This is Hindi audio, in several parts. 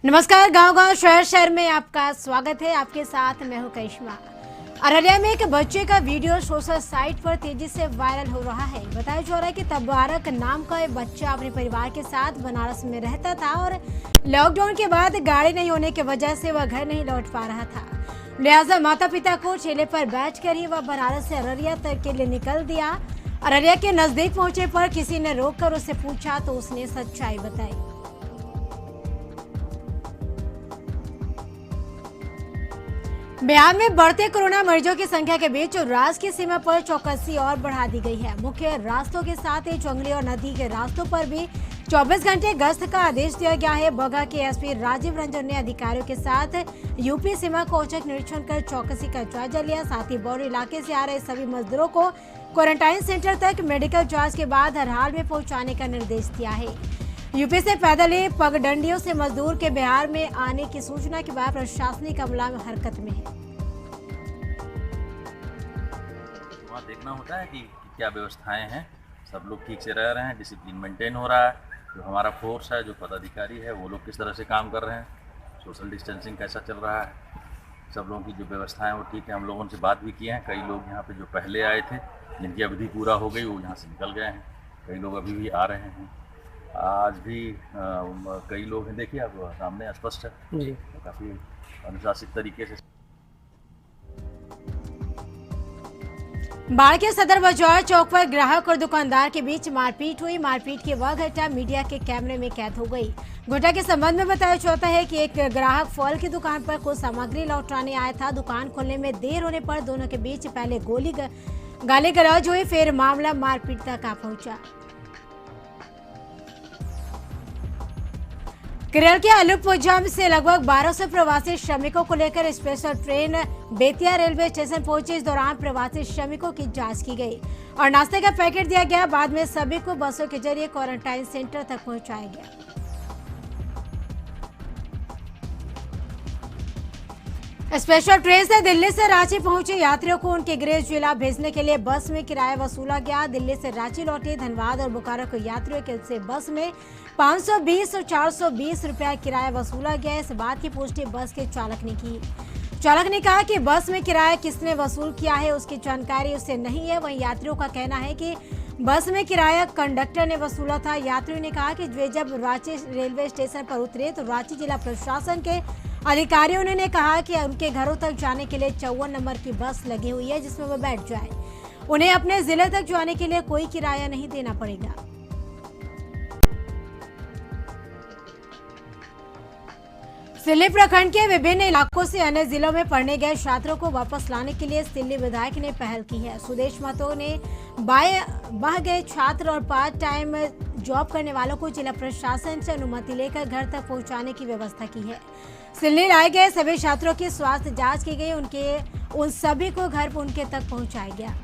नमस्कार। गांव-गांव शहर-शहर में आपका स्वागत है। आपके साथ मैं हूं करिश्मा। अररिया में एक बच्चे का वीडियो सोशल साइट पर तेजी से वायरल हो रहा है। बताया जा रहा है कि तबारक नाम का एक बच्चा अपने परिवार के साथ बनारस में रहता था और लॉकडाउन के बाद गाड़ी नहीं होने की वजह से वह घर नहीं लौट पा रहा था। लिहाजा माता पिता को ठेले पर बैठकर ही वह बनारस से अररिया तक के लिए निकल दिया। अररिया के नजदीक पहुंचे पर किसी ने रोककर उससे पूछा तो उसने सच्चाई बताई। बिहार में बढ़ते कोरोना मरीजों की संख्या के बीच राज्य की सीमा पर चौकसी और बढ़ा दी गई है। मुख्य रास्तों के साथ ही चुंगली और नदी के रास्तों पर भी 24 घंटे गश्त का आदेश दिया गया है। बगहा के एसपी राजीव रंजन ने अधिकारियों के साथ यूपी सीमा का औचक निरीक्षण कर चौकसी का जायजा लिया। साथ ही बॉर्डर इलाके से आ रहे सभी मजदूरों को क्वारंटाइन सेंटर तक मेडिकल जाँच के बाद हर हाल में पहुँचाने का निर्देश दिया है। यूपी से पैदल ही पगडंडियों से मजदूर के बिहार में आने की सूचना के बाद प्रशासनिक अमला में हरकत में है। वहाँ देखना होता है कि क्या व्यवस्थाएं हैं, सब लोग ठीक से रह रहे हैं, डिसिप्लिन मेंटेन हो रहा है, जो हमारा फोर्स है, जो पदाधिकारी है, वो लोग किस तरह से काम कर रहे हैं, सोशल डिस्टेंसिंग कैसा चल रहा है, सब लोगों की जो व्यवस्थाएं वो ठीक है। हम लोगों से बात भी किए हैं। कई लोग यहाँ पे जो पहले आए थे, जिनकी अवधि पूरा हो गई, वो यहाँ से निकल गए हैं। कई लोग अभी भी आ रहे हैं। आज भी कई लोग हैं, देखिए आप सामने स्पष्ट है जी, काफ़ी अनुशासित तरीके से। बाढ़ के सदर बाजार चौक पर ग्राहक और दुकानदार के बीच मारपीट हुई। मारपीट की वह घटना मीडिया के कैमरे में कैद हो गई। घटना के संबंध में बताया जाता है कि एक ग्राहक फल की दुकान पर कुछ सामग्री लौटाने आया था। दुकान खोलने में देर होने पर दोनों के बीच पहले गाली गलौज हुई, फिर मामला मारपीट तक आ पहुंचा। केरल के अलुपुझम से लगभग 1200 प्रवासी श्रमिकों को लेकर special train Bettiah railway station पहुंची। इस दौरान प्रवासी श्रमिकों की जांच की गई और नाश्ते का पैकेट दिया गया। बाद में सभी को बसों के जरिए क्वारंटाइन सेंटर तक पहुंचाया गया। स्पेशल ट्रेन से दिल्ली से रांची पहुंचे यात्रियों को उनके गृह जिला भेजने के लिए बस में किराया वसूला गया। दिल्ली से रांची लौटे धनबाद और बोकारो के यात्रियों के से बस में 520 और 420 रुपया किराया वसूला गया। इस बात की पुष्टि बस के चालक ने की। चालक ने कहा कि बस में किराया किसने वसूल किया है उसकी जानकारी उससे नहीं है। वहीं यात्रियों का कहना है कि बस में किराया कंडक्टर ने वसूला था। यात्रियों ने कहा कि वे जब रांची रेलवे स्टेशन पर उतरे तो रांची जिला प्रशासन के अधिकारियों ने कहा कि उनके घरों तक जाने के लिए 54 नंबर की बस लगी हुई है, जिसमें वो बैठ जाए। उन्हें अपने जिले तक जाने के लिए कोई किराया नहीं देना पड़ेगा। सिल्ली प्रखंड के विभिन्न इलाकों से अन्य जिलों में पढ़ने गए छात्रों को वापस लाने के लिए सिल्ली विधायक ने पहल की है। सुदेश महतो ने बह गए छात्र और पार्ट टाइम जॉब करने वालों को जिला प्रशासन से अनुमति लेकर घर तक पहुंचाने की व्यवस्था की है। सिल्ली लाए गए सभी छात्रों की स्वास्थ्य जांच की गई। उन सभी को घर पर उनके तक पहुंचाया गया।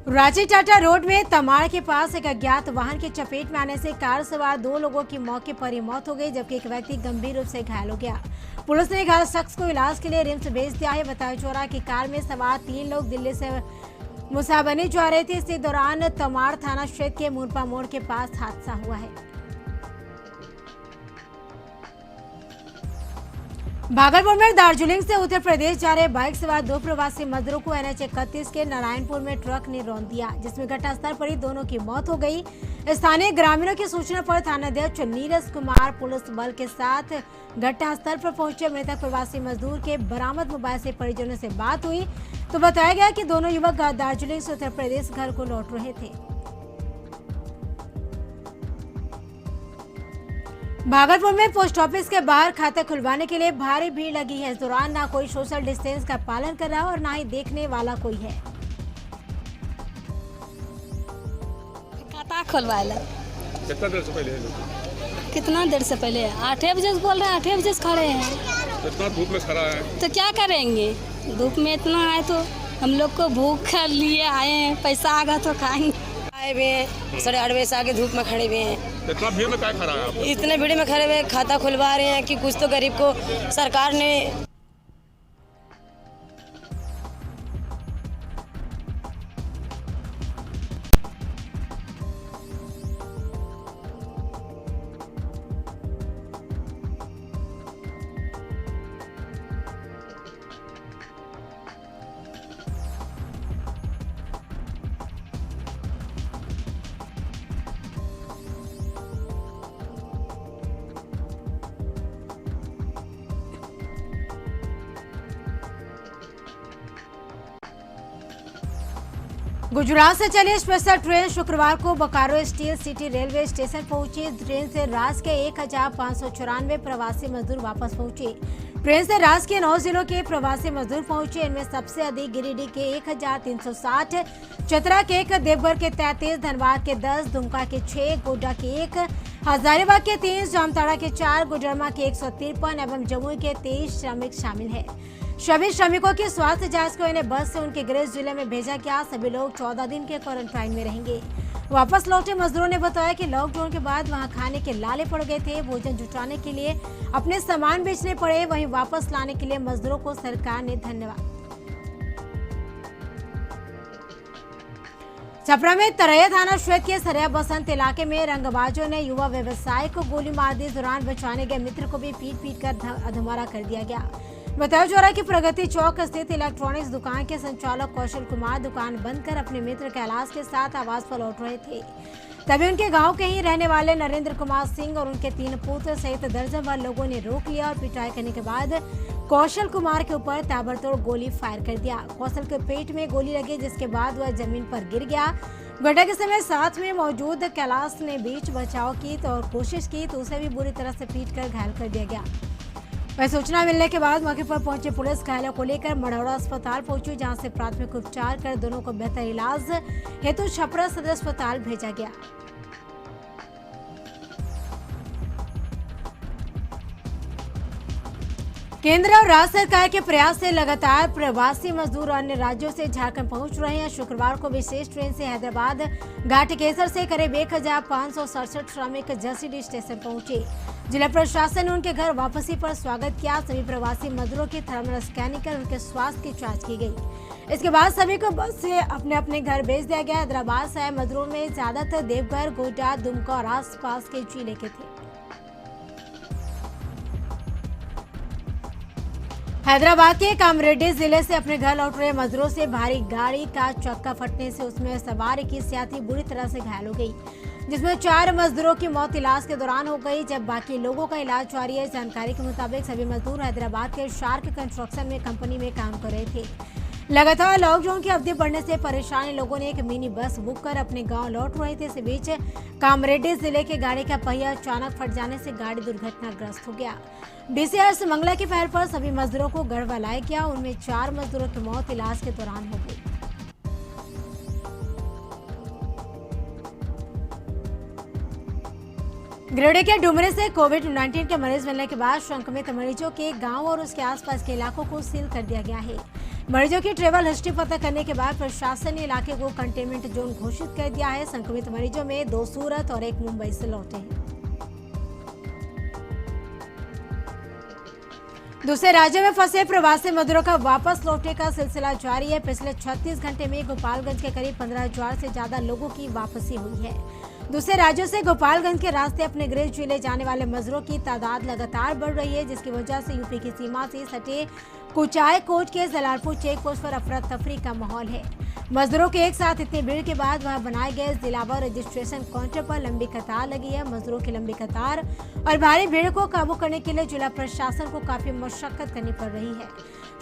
रांची टाटा रोड में तमाड़ के पास एक अज्ञात वाहन की चपेट में आने से कार सवार 2 लोगों की मौके पर ही मौत हो गई, जबकि एक व्यक्ति गंभीर रूप से घायल हो गया। पुलिस ने घायल शख्स को इलाज के लिए रिम्स भेज दिया है। बताया जा रहा है कि कार में सवार 3 लोग दिल्ली से मुसाबनी जा रहे थे। इसी दौरान तमाड़ थाना क्षेत्र के मुरपा मोड़ के पास हादसा हुआ है। भागलपुर में दार्जिलिंग से उत्तर प्रदेश जा रहे बाइक सवार 2 प्रवासी मजदूरों को NH 31 के नारायणपुर में ट्रक ने रौंद दिया, जिसमें घटनास्थल पर ही दोनों की मौत हो गई। स्थानीय ग्रामीणों की सूचना पर थानाध्यक्ष नीरज कुमार पुलिस बल के साथ घटनास्थल पर पहुंचे। मृतक प्रवासी मजदूर के बरामद मोबाइल से परिजनों से बात हुई तो बताया गया कि दोनों युवक दार्जिलिंग से उत्तर प्रदेश घर को लौट रहे थे। भागलपुर में पोस्ट ऑफिस के बाहर खाता खुलवाने के लिए भारी भीड़ लगी है। इस दौरान ना कोई सोशल डिस्टेंस का पालन कर रहा और ना ही देखने वाला कोई है। खाता खुलवाएला कितना देर से पहले कितना देर से पहले 8 बजे से बोल रहे हैं, 8 बजे से खड़े हैं। इतना धूप में खड़ा है तो क्या करेंगे, धूप में इतना आए तो हम लोग को भूख लिए आए हैं, पैसा आगा तो खाएंगे। आए हुए हैं 8:30 बजे से आके धूप में खड़े हुए हैं। इतना भीड़ में क्या खड़ा है आप? इतने भीड़ में खड़े हुए खाता खुलवा रहे हैं कि कुछ तो गरीब को सरकार ने गुजरात से चली स्पेशल ट्रेन शुक्रवार को Bokaro steel city railway station पहुंची। ट्रेन से राज्य के 1594 प्रवासी मजदूर वापस पहुंचे। ट्रेन से राज्य के 9 जिलों के प्रवासी मजदूर पहुंचे। इनमें सबसे अधिक गिरिडीह के 1360, चतरा के 1, देवघर के 33, धनबाद के 10, दुमका के 6, गोड्डा के 1, हजारीबाग के 3, जामताड़ा के 4, गुजरमा के 153 एवं जमुई के 23 श्रमिक शामिल है। सभी श्रमिकों की स्वास्थ्य जांच को इन्हें बस से उनके गृह जिले में भेजा गया। सभी लोग 14 दिन के क्वारंटाइन में रहेंगे। वापस लौटे मजदूरों ने बताया कि लॉकडाउन के बाद वहां खाने के लाले पड़ गए थे। भोजन जुटाने के लिए अपने सामान बेचने पड़े, वहीं वापस लाने के लिए मजदूरों को सरकार ने धन्यवाद। छपरा में तरैया थाना क्षेत्र के सरिया बसंत इलाके में रंगबाजों ने युवा व्यवसायी को गोली मार दी। दौरान बचाने गए मित्र को भी पीट कर अधमरा कर दिया गया। बताया जा रहा है कि प्रगति चौक स्थित इलेक्ट्रॉनिक्स दुकान के संचालक कौशल कुमार दुकान बंद कर अपने मित्र कैलाश के साथ आवास पर लौट रहे थे। तभी उनके गांव के ही रहने वाले नरेंद्र कुमार सिंह और उनके 3 पुत्र सहित दर्जन भर लोगों ने रोक लिया और पिटाई करने के बाद कौशल कुमार के ऊपर ताबड़तोड़ गोली फायर कर दिया। कौशल के पेट में गोली लगी, जिसके बाद वह जमीन पर गिर गया। घटना के समय साथ में मौजूद कैलाश ने बीच बचाव की और कोशिश की तो उसे भी बुरी तरह से पीट कर घायल कर दिया गया। वह सूचना मिलने के बाद मौके पर पहुंची पुलिस घायलों को लेकर मढ़ौरा अस्पताल पहुंची, जहां से प्राथमिक उपचार कर दोनों को बेहतर इलाज हेतु छपरा सदर अस्पताल भेजा गया। केंद्र और राज्य सरकार के प्रयास से लगातार प्रवासी मजदूर अन्य राज्यों से झारखंड पहुंच रहे हैं। शुक्रवार को विशेष ट्रेन से हैदराबाद घाटकेसर से करीब 1567 श्रमिक जसीडीह स्टेशन पहुंचे। जिला प्रशासन ने उनके घर वापसी पर स्वागत किया। सभी प्रवासी मजदूरों की थर्मल स्कैनिंग कर उनके स्वास्थ्य की जांच की गई। इसके बाद सभी को बस से अपने अपने घर भेज दिया गया। हैदराबाद से आए मजदूरों में ज्यादातर देवघर, गोड्डा, दुमका और आसपास के जिले के थे। हैदराबाद के कामरेड्डी जिले से अपने घर लौट रहे मजदूरों से भारी गाड़ी का चक्का फटने से उसमें सवार 21 यात्री बुरी तरह से घायल हो गई, जिसमें 4 मजदूरों की मौत इलाज के दौरान हो गई, जब बाकी लोगों का इलाज जारी है। जानकारी के मुताबिक सभी मजदूर हैदराबाद के शार्क कंस्ट्रक्शन में कंपनी में काम कर रहे थे। लगातार लॉकडाउन की अवधि बढ़ने से परेशान लोगों ने एक मिनी बस बुक कर अपने गांव लौट रहे थे। इस बीच कामरेड्डी जिले के गाड़ी का पहिया अचानक फट जाने से गाड़ी दुर्घटनाग्रस्त हो गया। डीसीआर मंगला की पहल पर सभी मजदूरों को घर लाया गया। उनमें 4 मजदूरों की मौत इलाज के दौरान हो गई। गिरिडीह के डुमरे से कोविड-19 के मरीज मिलने के बाद संक्रमित मरीजों के गांव और उसके आसपास के इलाकों को सील कर दिया गया है। मरीजों की ट्रेवल हिस्ट्री पता करने के बाद प्रशासन ने इलाके को कंटेनमेंट जोन घोषित कर दिया है। संक्रमित मरीजों में 2 सूरत और 1 मुंबई से लौटे हैं। दूसरे राज्यों में फंसे प्रवासी मजदूरों का वापस लौटने का सिलसिला जारी है। पिछले 36 घंटे में गोपालगंज के करीब 15,000 से ज्यादा लोगों की वापसी हुई है। दूसरे राज्यों से गोपालगंज के रास्ते अपने गृह जिले जाने वाले मजदूरों की तादाद लगातार बढ़ रही है, जिसकी वजह से यूपी की सीमा से सटे कुचाय कोट के जलालपुर चेक पोस्ट पर अफरा तफरी का माहौल है। मजदूरों के एक साथ इतनी भीड़ के बाद वहां बनाए गए जिलावार रजिस्ट्रेशन काउंटर पर लंबी कतार लगी है। मजदूरों की लंबी कतार और भारी भीड़ को काबू करने के लिए जिला प्रशासन को काफी मशक्कत करनी पड़ रही है।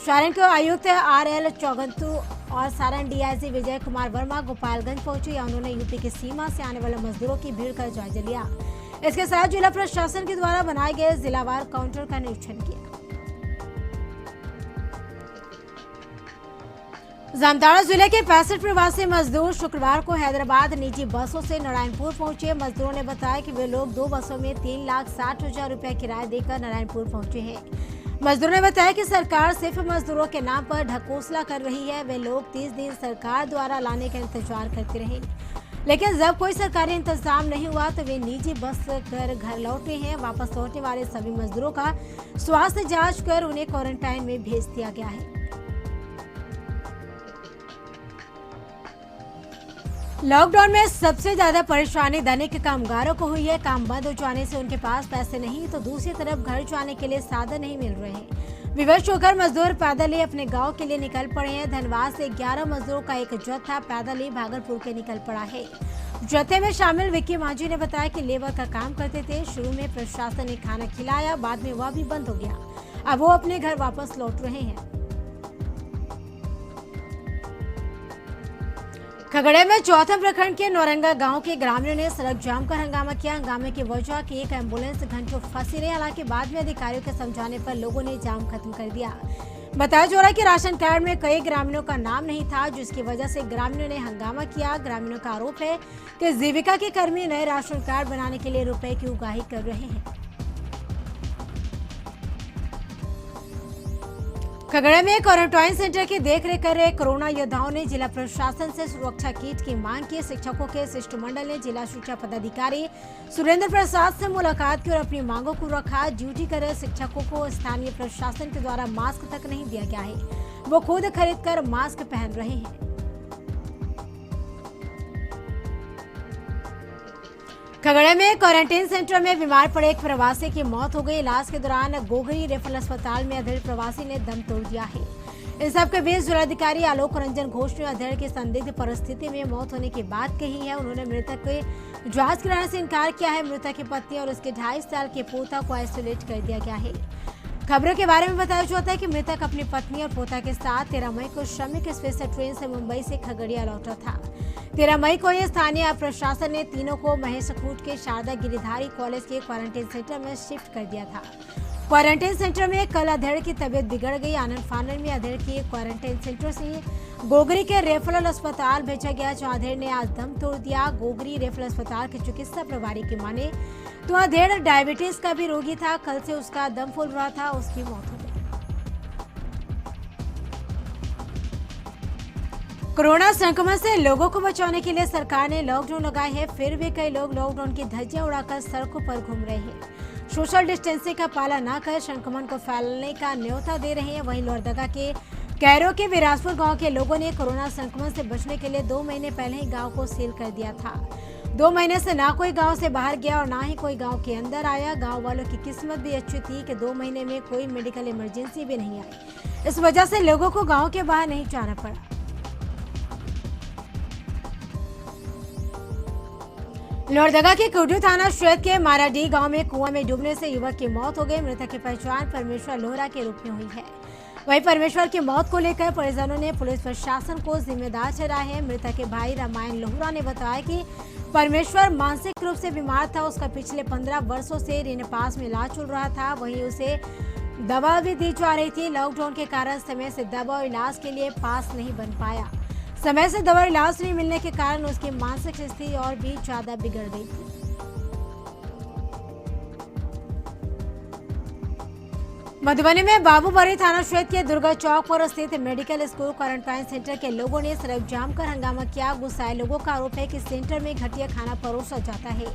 सारण के आयुक्त RL चौगंतु और सारण DIG विजय कुमार वर्मा गोपालगंज पहुंचे। उन्होंने यूपी की सीमा से आने वाले मजदूरों की भीड़ का जायजा लिया। इसके साथ जिला प्रशासन के द्वारा बनाए गए जिलावार काउंटर का निरीक्षण किया। जामताड़ा जिले के 65 प्रवासी मजदूर शुक्रवार को हैदराबाद निजी बसों से नारायणपुर पहुंचे। मजदूरों ने बताया कि वे लोग 2 बसों में 3,60,000 रुपए किराया देकर नारायणपुर पहुंचे हैं। मजदूरों ने बताया कि सरकार सिर्फ मजदूरों के नाम पर ढकोसला कर रही है। वे लोग 30 दिन सरकार द्वारा लाने का इंतजार करते रहे, लेकिन जब कोई सरकारी इंतजाम नहीं हुआ तो वे निजी बस कर घर लौटे हैं। वापस लौटने वाले सभी मजदूरों का स्वास्थ्य जांच कर उन्हें क्वारंटाइन में भेज दिया गया है। लॉकडाउन में सबसे ज्यादा परेशानी धनिक कामगारों को हुई है। काम बंद हो जाने से उनके पास पैसे नहीं तो दूसरी तरफ घर जाने के लिए साधन नहीं मिल रहे हैं। विवश होकर मजदूर पैदल ही अपने गांव के लिए निकल पड़े हैं। धनबाद से 11 मजदूरों का एक जत्था पैदल ही भागलपुर के निकल पड़ा है। जत्थे में शामिल विक्की मांझी ने बताया कि लेबर का काम करते थे। शुरू में प्रशासन ने खाना खिलाया, बाद में वह भी बंद हो गया। अब वो अपने घर वापस लौट रहे हैं। खगड़िया में चौथे प्रखंड के नौरंगा गांव के ग्रामीणों ने सड़क जाम कर हंगामा किया। हंगामे की वजह की एक एम्बुलेंस घंटों फंसी रही, हालांकि बाद में अधिकारियों के समझाने पर लोगों ने जाम खत्म कर दिया। बताया जा रहा है कि राशन कार्ड में कई ग्रामीणों का नाम नहीं था, जिसकी वजह से ग्रामीणों ने हंगामा किया। ग्रामीणों का आरोप है कि जीविका के कर्मी नए राशन कार्ड बनाने के लिए रुपए की उगाही कर रहे हैं। खगड़िया में क्वारंटाइन सेंटर की देखरेख कर रहे कोरोना योद्धाओं ने जिला प्रशासन से सुरक्षा किट की मांग की। शिक्षकों के शिष्टमंडल ने जिला शिक्षा पदाधिकारी सुरेंद्र प्रसाद से मुलाकात की और अपनी मांगों को रखा। ड्यूटी कर रहे शिक्षकों को स्थानीय प्रशासन के द्वारा मास्क तक नहीं दिया गया है, वो खुद खरीद कर मास्क पहन रहे हैं। खगड़िया में क्वारंटाइन सेंटर में बीमार पड़े एक प्रवासी की मौत हो गई। इलाज के दौरान गोगरी रेफरल अस्पताल में अधेड़ प्रवासी ने दम तोड़ दिया है। इन सबके बीच जिलाधिकारी आलोक रंजन घोष ने अधेड़ की संदिग्ध परिस्थिति में मौत होने की बात कही है। उन्होंने मृतक के जांच कराने से इनकार किया है। मृतक की पत्नी और उसके 2.5 साल के पोता को आइसोलेट कर दिया गया है। खबरों के बारे में बताया जाता है कि मृतक अपनी पत्नी और पोता के साथ 13 मई को श्रमिक स्पेशल ट्रेन से मुंबई से खगड़िया लौटा था। 13 मई को ये स्थानीय प्रशासन ने तीनों को महेश खूट के शारदा गिरिधारी कॉलेज के क्वारंटाइन सेंटर में शिफ्ट कर दिया था। क्वारंटाइन सेंटर में कल अधेड़ की तबीयत बिगड़ गई। आनंद फानन में अधेड़ की क्वारंटाइन सेंटर से गोगरी के रेफरल अस्पताल भेजा गया, जहां अधेड़ ने आज दम तोड़ दिया। गोगरी रेफरल अस्पताल के चिकित्सा प्रभारी की माने तो अधेड़ डायबिटीज का भी रोगी था। कल से उसका दम फूल रहा था, उसकी मौत हो गई। कोरोना संक्रमण से लोगों को बचाने के लिए सरकार ने लॉकडाउन लगाए है, फिर भी कई लोग लॉकडाउन की धज्जियां उड़ाकर सड़कों पर घूम रहे हैं। सोशल डिस्टेंसिंग का पालन न कर संक्रमण को फैलने का न्योता दे रहे हैं। वहीं लोहरदगा के कैरो के विरासपुर गांव के लोगों ने कोरोना संक्रमण से बचने के लिए 2 महीने पहले ही गांव को सील कर दिया था। 2 महीने से ना कोई गांव से बाहर गया और ना ही कोई गांव के अंदर आया। गांव वालों की किस्मत भी अच्छी थी कि 2 महीने में कोई मेडिकल इमरजेंसी भी नहीं आई। इस वजह से लोगों को गांव के बाहर नहीं जाना पड़ा। लोहरदगा के कुडू थाना क्षेत्र के माराडी गांव में कुआं में डूबने से युवक की मौत हो गई। मृतक की पहचान परमेश्वर लोहरा के रूप में हुई है। वहीं परमेश्वर की मौत को लेकर परिजनों ने पुलिस प्रशासन को जिम्मेदार ठहराया है। मृतक के भाई रामायण लोहरा ने बताया कि परमेश्वर मानसिक रूप से बीमार था। उसका पिछले 15 वर्षों से ऋण पास में इलाज चल रहा था। वहीं उसे दवा भी दी जा रही थी। लॉकडाउन के कारण समय से दवा और इलाज के लिए पास नहीं बन पाया। समय से दवा इलाज नहीं मिलने के कारण उसकी मानसिक स्थिति और भी ज्यादा बिगड़ गई थी। मधुबनी में बाबूबरी थाना क्षेत्र के दुर्गा चौक पर स्थित मेडिकल स्कूल क्वारंटाइन सेंटर के लोगों ने सड़क जाम कर हंगामा किया। गुस्साए लोगों का आरोप है कि सेंटर में घटिया खाना परोसा जाता है।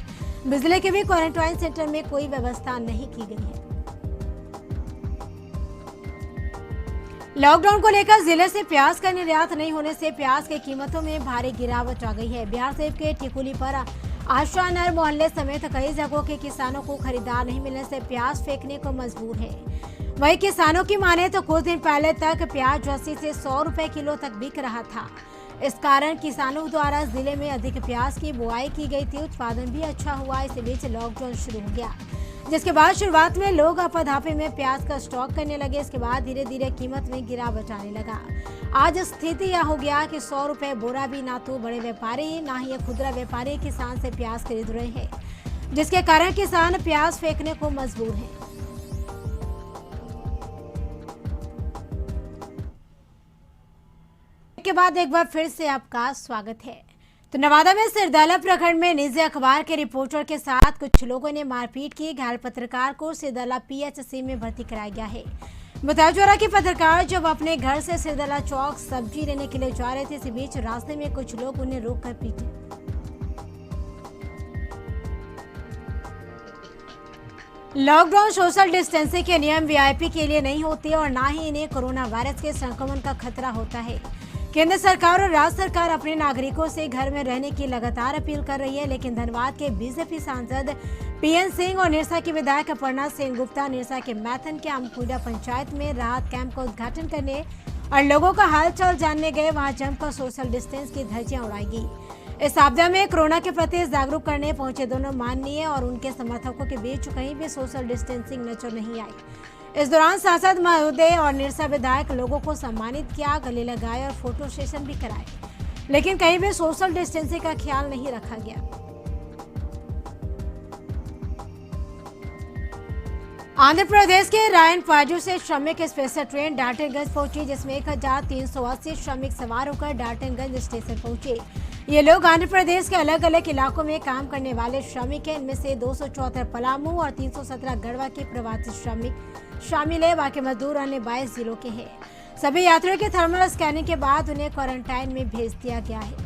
बिजली की भी क्वारंटाइन सेंटर में कोई व्यवस्था नहीं की गई है। लॉकडाउन को लेकर जिले से प्याज का निर्यात नहीं होने से प्याज की कीमतों में भारी गिरावट आ गई है। बिहार शरीफ के टिकुली पर आशानगर मोहल्ले समेत कई जगहों के किसानों को खरीदार नहीं मिलने से प्याज फेंकने को मजबूर है। वहीं किसानों की माने तो कुछ दिन पहले तक प्याज 80 से 100 रुपए किलो तक बिक रहा था। इस कारण किसानों द्वारा जिले में अधिक प्याज की बुआई की गई थी। उत्पादन भी अच्छा हुआ। इसी बीच लॉकडाउन शुरू हो गया, जिसके बाद शुरुआत में लोग आपाधापी में प्याज का स्टॉक करने लगे। इसके बाद धीरे धीरे कीमत में गिरावट आने लगा। आज स्थिति यह हो गया कि 100 रुपए बोरा भी ना तो बड़े व्यापारी ना ही खुदरा व्यापारी किसान से प्याज खरीद रहे हैं, जिसके कारण किसान प्याज फेंकने को मजबूर हैं। के बाद एक बार फिर से आपका स्वागत है। तो नवादा में सिरदला प्रखंड में निजी अखबार के रिपोर्टर के साथ कुछ लोगों ने मारपीट की। घायल पत्रकार को सिरदला पीएचसी में भर्ती कराया गया है। बताया जा रहा कि पत्रकार जब अपने घर से सिरदला चौक सब्जी लेने के लिए जा रहे थे, इसी बीच रास्ते में कुछ लोग उन्हें रोककर पीटे। लॉकडाउन सोशल डिस्टेंसिंग के नियम वीआईपी के लिए नहीं होते और ना ही इन्हें कोरोना वायरस के संक्रमण का खतरा होता है। केंद्र सरकार और राज्य सरकार अपने नागरिकों से घर में रहने की लगातार अपील कर रही है, लेकिन धनबाद के बीजेपी सांसद पीएन सिंह और निरसा की विधायक अपर्णा सेन गुप्ता निरसा के मैथन के आमकुंडा पंचायत में राहत कैंप का उद्घाटन करने और लोगों का हालचाल जानने गए। वहां जमकर सोशल डिस्टेंस की धज्जियां उड़ाई गई। इस आपदा में कोरोना के प्रति जागरूक करने पहुंचे दोनों माननीय और उनके समर्थकों के बीच कहीं भी सोशल डिस्टेंसिंग नजर नहीं आई। इस दौरान सांसद महोदय और निरसा विधायक लोगों को सम्मानित किया, गले लगाए और फोटो सेशन भी कराए। लेकिन कहीं भी सोशल डिस्टेंसिंग का ख्याल नहीं रखा गया। आंध्र प्रदेश के रायनपाडू से श्रमिक स्पेशल ट्रेन डाल्टनगंज पहुंची, जिसमें 1380 श्रमिक सवार होकर डाल्टनगंज स्टेशन पहुंचे। ये लोग आंध्र प्रदेश के अलग अलग इलाकों में काम करने वाले श्रमिक हैं। इनमें से 274 पलामू और 317 गढ़वा के प्रवासी श्रमिक शामिल है। बाकी मजदूर अन्य 22 जिलों के हैं। सभी यात्रियों की थर्मल स्कैनिंग के बाद उन्हें क्वारंटाइन में भेज दिया गया है।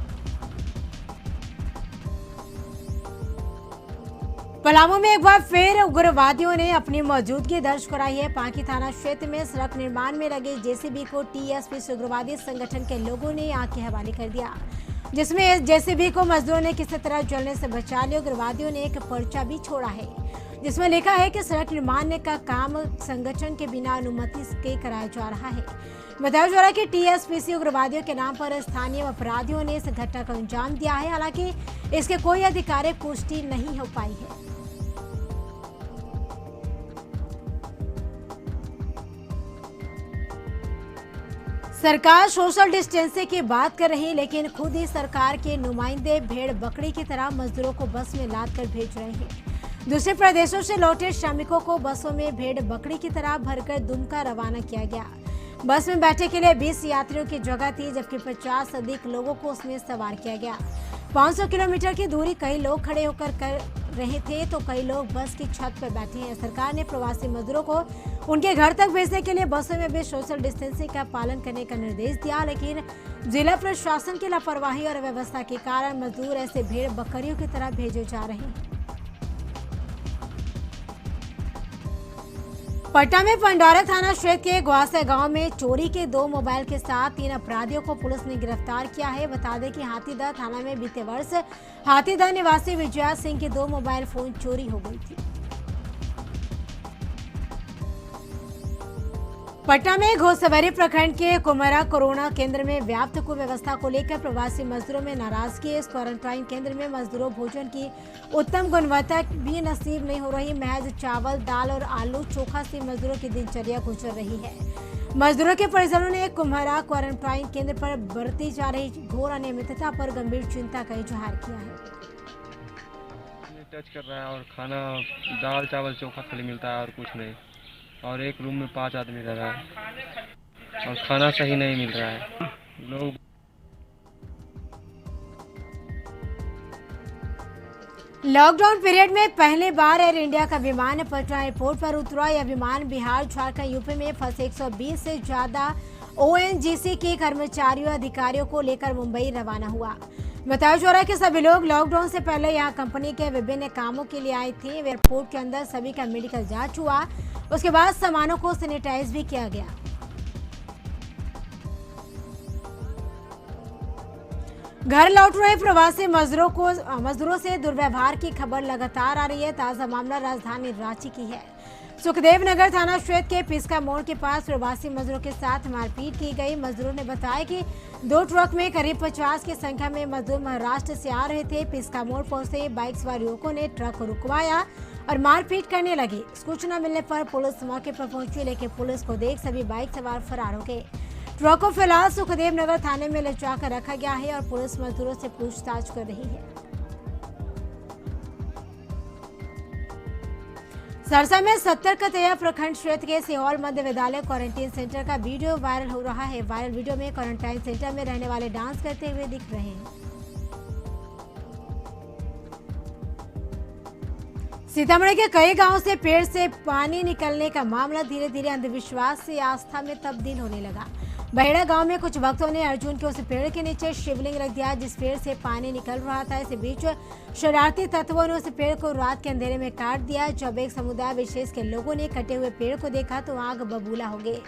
पलामू में एक बार फिर उग्रवादियों ने अपनी मौजूदगी दर्ज कराई है। पांकी थाना क्षेत्र में सड़क निर्माण में लगे जेसीबी को टीएसपी से उग्रवादी संगठन के लोगों ने आग के हवाले कर दिया, जिसमें इस जेसीबी को मजदूरों ने किसी तरह जलने से बचा लिया। उग्रवादियों ने एक पर्चा भी छोड़ा है, जिसमें लिखा है कि सड़क निर्माण का काम संगठन के बिना अनुमति के कराया जा रहा है। बताया जा रहा है कि टीएसपीसी उग्रवादियों के नाम पर स्थानीय अपराधियों ने इस घटना को अंजाम दिया है। हालांकि इसके कोई आधिकारिक पुष्टि नहीं हो पाई है। सरकार सोशल डिस्टेंसिंग की बात कर रही है, लेकिन खुद ही सरकार के नुमाइंदे भेड़ बकरी की तरह मजदूरों को बस में लाद कर भेज रहे हैं। दूसरे प्रदेशों से लौटे श्रमिकों को बसों में भेड़ बकरी की तरह भरकर दुमका रवाना किया गया। बस में बैठने के लिए 20 यात्रियों की जगह थी, जबकि 50 से अधिक लोगों को उसमें सवार किया गया। 500 किलोमीटर की दूरी कई लोग खड़े होकर कर रहे थे, तो कई लोग बस की छत पर बैठे हैं। सरकार ने प्रवासी मजदूरों को उनके घर तक भेजने के लिए बसों में भी सोशल डिस्टेंसिंग का पालन करने का निर्देश दिया, लेकिन जिला प्रशासन की लापरवाही और अव्यवस्था के कारण मजदूर ऐसे भेड़ बकरियों की तरह भेजे जा रहे हैं। पटना में पंडारक थाना क्षेत्र के ग्वासा गांव में चोरी के 2 मोबाइल के साथ 3 अपराधियों को पुलिस ने गिरफ्तार किया है। बता दें कि हाथीदह थाना में बीते वर्ष हाथीदह निवासी विजया सिंह के 2 मोबाइल फोन चोरी हो गई थी। पटना में घोसवरी प्रखंड के कुमरा कोरोना केंद्र में व्याप्त कुव्यवस्था को लेकर प्रवासी मजदूरों में नाराजगी। इस क्वारंटाइन केंद्र में मजदूरों भोजन की उत्तम गुणवत्ता भी नसीब नहीं हो रही। महज चावल, दाल और आलू चोखा से मजदूरों की दिनचर्या गुजर रही है। मजदूरों के परिजनों ने कुम्हरा क्वारंटाइन केंद्र पर बरती जा रही घोर अनियमितता पर गंभीर चिंता का इजहार किया है। टच कर रहा है और खाना दाल चावल चोखा खाली मिलता है और कुछ नहीं, और एक रूम में 5 आदमी रह रहा है और खाना सही नहीं मिल रहा है। लोग लॉकडाउन पीरियड में पहली बार एयर इंडिया का विमान पटना एयरपोर्ट पर उतरा। यह विमान बिहार, झारखंड, यूपी में फंसे 120 से ज्यादा ओएनजीसी के कर्मचारियों अधिकारियों को लेकर मुंबई रवाना हुआ। बताया जा रहा है कि सभी लोग लॉकडाउन से पहले यहां कंपनी के विभिन्न कामों के लिए आए थे। एयरपोर्ट के अंदर सभी का मेडिकल जांच हुआ, उसके बाद सामानों को सैनिटाइज भी किया गया। घर लौट रहे प्रवासी मजदूरों से दुर्व्यवहार की खबर लगातार आ रही है। ताजा मामला राजधानी रांची की है। सुखदेव नगर थाना क्षेत्र के पिस्का मोड़ के पास प्रवासी मजदूरों के साथ मारपीट की गई। मजदूरों ने बताया कि 2 ट्रक में करीब 50 की संख्या में मजदूर महाराष्ट्र से आ रहे थे। पिस्का मोड़ पहुंचे बाइक सवार युवकों ने ट्रक को रुकवाया और मारपीट करने लगे। सूचना मिलने पर पुलिस मौके पर पहुंची, लेकिन पुलिस को देख सभी बाइक सवार फरार हो गए। ट्रक को फिलहाल सुखदेव नगर थाने में ले जाकर रखा गया है और पुलिस मजदूरों से पूछताछ कर रही है। सरसा में 70 कतैया प्रखंड क्षेत्र के सिहोल मध्य विद्यालय क्वारंटाइन सेंटर का वीडियो वायरल हो रहा है। वायरल वीडियो में क्वारंटाइन सेंटर में रहने वाले डांस करते हुए दिख रहे हैं। सीतामढ़ी के कई गांवों से पेड़ से पानी निकलने का मामला धीरे धीरे अंधविश्वास से आस्था में तब्दील होने लगा। बहेड़ा गांव में कुछ भक्तों ने अर्जुन के उस पेड़ के नीचे शिवलिंग रख दिया जिस पेड़ से पानी निकल रहा था। इस बीच शरारती तत्वों ने उस पेड़ को रात के अंधेरे में काट दिया। जब एक समुदाय विशेष के लोगों ने कटे हुए पेड़ को देखा तो आग बबूला हो गई।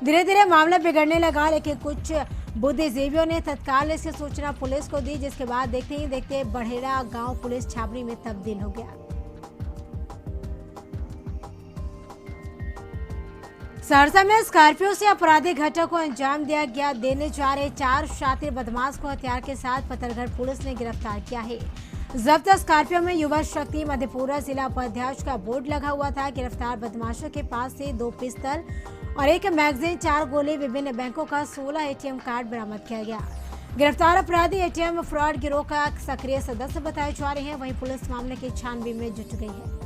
धीरे धीरे मामला बिगड़ने लगा, लेकिन कुछ बुद्धिजीवियों ने तत्काल इसकी सूचना पुलिस को दी, जिसके बाद देखते ही देखते बहेड़ा गाँव पुलिस छावनी में तब्दील हो गया। सहरसा में स्कॉर्पियो से आपराधिक घटना को अंजाम दिया गया। देने जा रहे 4 शातिर बदमाश को हथियार के साथ पत्थरगढ़ पुलिस ने गिरफ्तार किया है। जब्त स्कॉर्पियो में युवा शक्ति मधेपुरा जिला उपाध्यक्ष का बोर्ड लगा हुआ था। गिरफ्तार बदमाशों के पास से 2 पिस्तौल और 1 मैगजीन, 4 गोली, विभिन्न बैंकों का 16 ATM कार्ड बरामद किया गया। गिरफ्तार अपराधी एटीएम फ्रॉड गिरोह का सक्रिय सदस्य बताए जा रहे हैं। वहीं पुलिस मामले की छानबीन में जुट गई है।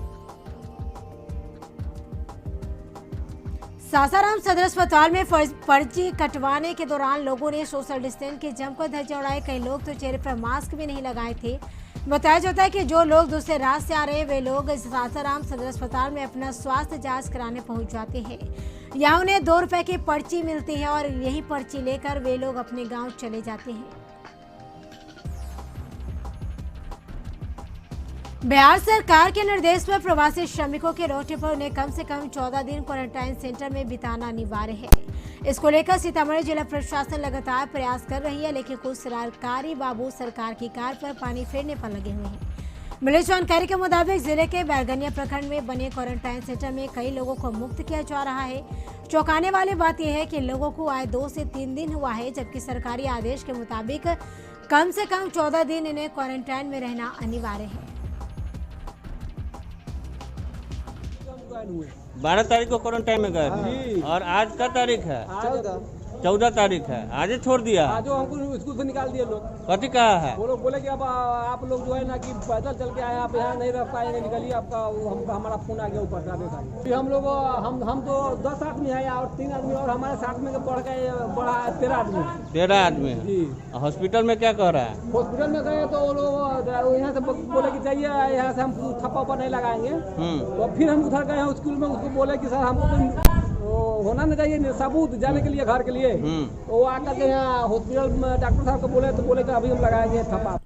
सासाराम सदर अस्पताल में पर्ची कटवाने के दौरान लोगों ने सोशल डिस्टेंस की जमकर धज्जियां उड़ाई। कई लोग तो चेहरे पर मास्क भी नहीं लगाए थे। बताया जाता है कि जो लोग दूसरे राज्य से आ रहे हैं वे लोग सासाराम सदर अस्पताल में अपना स्वास्थ्य जांच कराने पहुंच जाते हैं। यहाँ उन्हें 2 रुपए की पर्ची मिलती है और यही पर्ची लेकर वे लोग अपने गांव चले जाते हैं। बिहार सरकार के निर्देश पर प्रवासी श्रमिकों के लौटे पर उन्हें कम से कम 14 दिन क्वारंटाइन सेंटर में बिताना अनिवार्य है। इसको लेकर सीतामढ़ी जिला प्रशासन लगातार प्रयास कर रही है, लेकिन कुछ सरकारी बाबू सरकार की कार पर पानी फेरने पर लगे हुए हैं। मिली जानकारी के मुताबिक जिले के बैरगनिया प्रखंड में बने क्वारंटाइन सेंटर में कई लोगों को मुक्त किया जा रहा है। चौंकाने वाली बात यह है कि लोगों को आए 2 से 3 दिन हुआ है, जबकि सरकारी आदेश के मुताबिक कम से कम 14 दिन इन्हें क्वारंटाइन में रहना अनिवार्य है। 12 तारीख को क्वारंटाइन में गए थे और आज का तारीख है 14 तारीख है। आज ही छोड़ दिया। आज हमको स्कूल से निकाल दिए लोग। कथी कहा है? वो लोग बोले कि अब आप लोग जो है ना कि पैदल चल के आए, आप यहाँ नहीं रह पाएंगे, निकलिए। आपका हमारा फोन आ गया ऊपर से। हम लोग हम तो 10 आदमी है और 3 आदमी और हमारे साथ में बढ़ गए, बढ़ा 13 आदमी। 13 आदमी जी। हॉस्पिटल में क्या कह रहा है? हॉस्पिटल में गए तो वो लोग यहाँ से बोले कि जाइए, यहाँ से हम थप्पा उप्पा नहीं लगाएंगे। तो फिर हम उधर गए स्कूल में, उसको बोले कि सर हमको होना नहीं चाहिए सबूत जाने के लिए, घर के लिए। तो वो आकर के यहाँ हॉस्पिटल में डॉक्टर साहब को बोले, तो बोले कि अभी हम लगाएंगे थप्पा।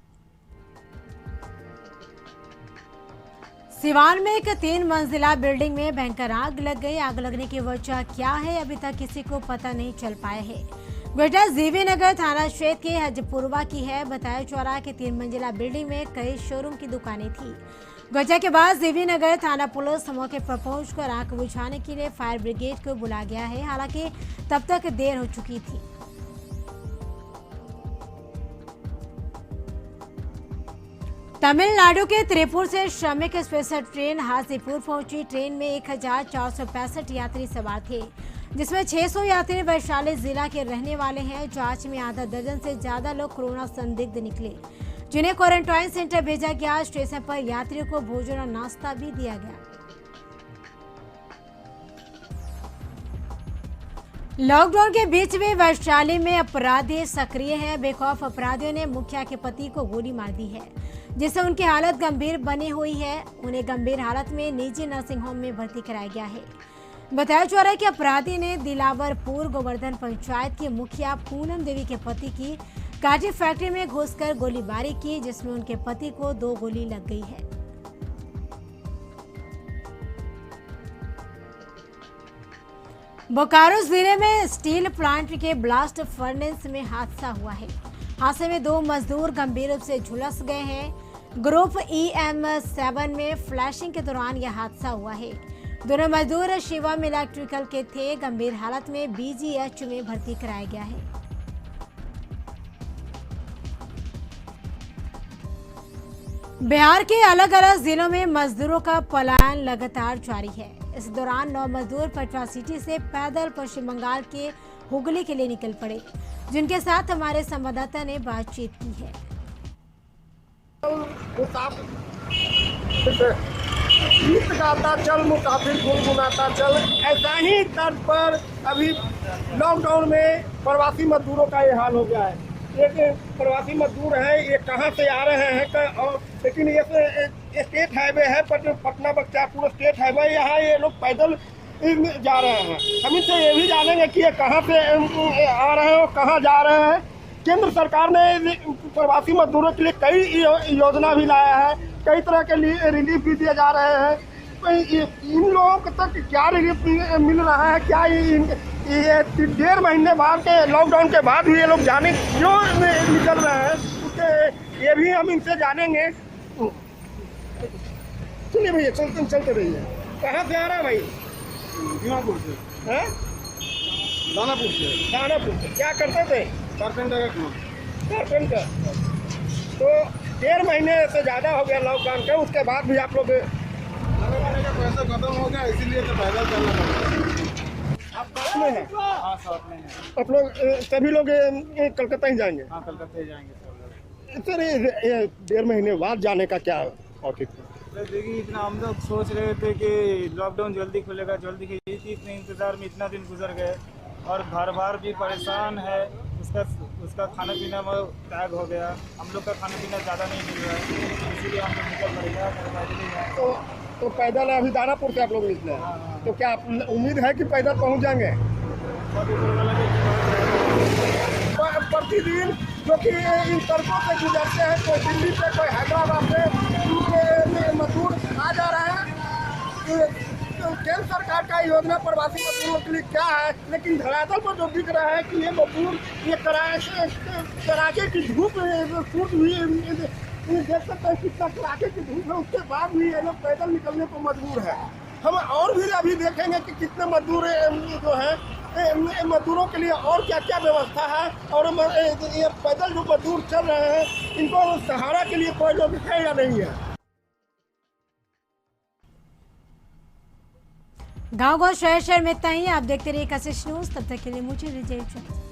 सिवान में एक 3 मंजिला बिल्डिंग में भयंकर आग लग गई। आग लगने की वजह क्या है अभी तक किसी को पता नहीं चल पाया है। घटना जीवी नगर थाना क्षेत्र के हजपुरवा की है। बताया जा रहा है कि 3 मंजिला बिल्डिंग में कई शोरूम की दुकानें थी। घटना के बाद जीवी नगर थाना पुलिस मौके पर पहुंचकर आग बुझाने के लिए फायर ब्रिगेड को बुला गया है। हालांकि तब तक देर हो चुकी थी। तमिलनाडु के त्रिपुर से श्रमिक स्पेशल ट्रेन हाजीपुर पहुंची। ट्रेन में 1465 यात्री सवार थे, जिसमें 600 यात्री वैशाली जिला के रहने वाले हैं। जांच में आधा दर्जन से ज्यादा लोग कोरोना संदिग्ध निकले, जिन्हें क्वारंटाइन सेंटर भेजा गया। स्टेशन पर यात्रियों को भोजन और नाश्ता भी दिया गया। लॉकडाउन के बीच में वैशाली में अपराधी सक्रिय हैं। बेखौफ अपराधियों ने मुखिया के पति को गोली मार दी है, जिससे उनकी हालत गंभीर बनी हुई है। उन्हें गंभीर हालत में निजी नर्सिंग होम में भर्ती कराया गया है। बताया जा रहा है कि अपराधी ने दिलावरपुर गोवर्धन पंचायत की मुखिया पूनम देवी के पति की काटी फैक्ट्री में घुसकर गोलीबारी की, जिसमें उनके पति को 2 गोली लग गई है। बोकारो जिले में स्टील प्लांट के ब्लास्ट फर्नेस में हादसा हुआ है। हादसे में 2 मजदूर गंभीर रूप से झुलस गए हैं। ग्रुप EM7 में फ्लैशिंग के दौरान यह हादसा हुआ है। दोनों मजदूर शिवम इलेक्ट्रिकल के थे। गंभीर हालत में BGH में भर्ती कराया गया है। बिहार के अलग अलग जिलों में मजदूरों का पलायन लगातार जारी है। इस दौरान 9 मजदूर पटवा सिटी से पैदल पश्चिम बंगाल के हुगली के लिए निकल पड़े, जिनके साथ हमारे संवाददाता ने बातचीत की है। गीत गाता चल, मुसाफिर गुनगुनाता चल, ऐसा ही तर्ज पर अभी लॉकडाउन में प्रवासी मजदूरों का ये हाल हो गया है। एक प्रवासी मजदूर हैं, ये कहाँ से आ रहे हैं और लेकिन ये स्टेट हाईवे है, पटना बख्तियारपुर स्टेट हाईवे, यहाँ ये लोग पैदल जा रहे हैं। हम इनसे ये भी जानेंगे कि ये कहाँ से आ रहे हैं और कहाँ जा रहे हैं। केंद्र सरकार ने प्रवासी मजदूरों के लिए कई योजना भी लाया है, कई तरह के लिए रिलीफ भी दिए जा रहे हैं। इन लोगों तक क्या रिलीफ मिल रहा है, क्या ये 1.5 महीने बाद के लॉकडाउन के बाद भी ये लोग जाने क्यों निकल रहे हैं, उसके ये भी हम इनसे जानेंगे। चलिए भैया, चलते रहिए। कहाँ से आ रहा है भाई? दीमापुर से। हैं? दानापुर से। दानापुर से। क्या करते थे? कारपेंटर का काम। कारपेंटर। तो 1.5 महीने से ज़्यादा हो गया लॉकडाउन के, उसके बाद भी आप लोग आने वाले का पैसा खत्म हो गया, इसीलिए तो पैदल चलना पड़ता है। में है? हाँ साथ में है। आप लोग सभी लोग कलकत्ता ही जाएंगे? हाँ कलकत्ता ही जाएंगे सब लोग। सर ये 1.5 महीने बाद जाने का क्या औचित्य है? तो देखिए इतना हम लोग सोच रहे थे कि लॉकडाउन जल्दी खुलेगा, जल्दी खुलेगी, इतने इंतज़ार में इतना दिन गुजर गए और घर बार भी परेशान है। उसका खाना पीना में त्याग हो गया। हम लोग का खाना पीना ज़्यादा नहीं मिल रहा है, इसीलिए हम लोग निकल पड़ेगा। तो पैदल अभी दानापुर से आप लोग निकले हैं, तो क्या आप उम्मीद है कि पैदल पहुंच जाएंगे? प्रतिदिन जो कि इन सड़कों से गुजरते हैं, कोई दिल्ली से, कोई हैदराबाद से मजदूर आ जा रहे हैं। तो केंद्र सरकार का योजना प्रवासी मजदूरों के लिए क्या है, लेकिन धरातल पर जो दिख रहा है कि ये मजदूर ये कड़ाके की धूप सूट हुई देख सकते हैं कितना कड़ाके की धूप है, उसके बाद भी ये लोग पैदल निकलने को मजबूर है। हम और भी अभी देखेंगे कि कितने मजदूर जो है मजदूरों के लिए और क्या क्या व्यवस्था है, और ये पैदल जो मजदूर चल रहे हैं इनको सहारा के लिए कोई लोग है या नहीं है। गाँव गाँव शहर शहर में इतना ही। आप देखते रहिए कशिश न्यूज़, तब तक के लिए मुझे इजाज़त।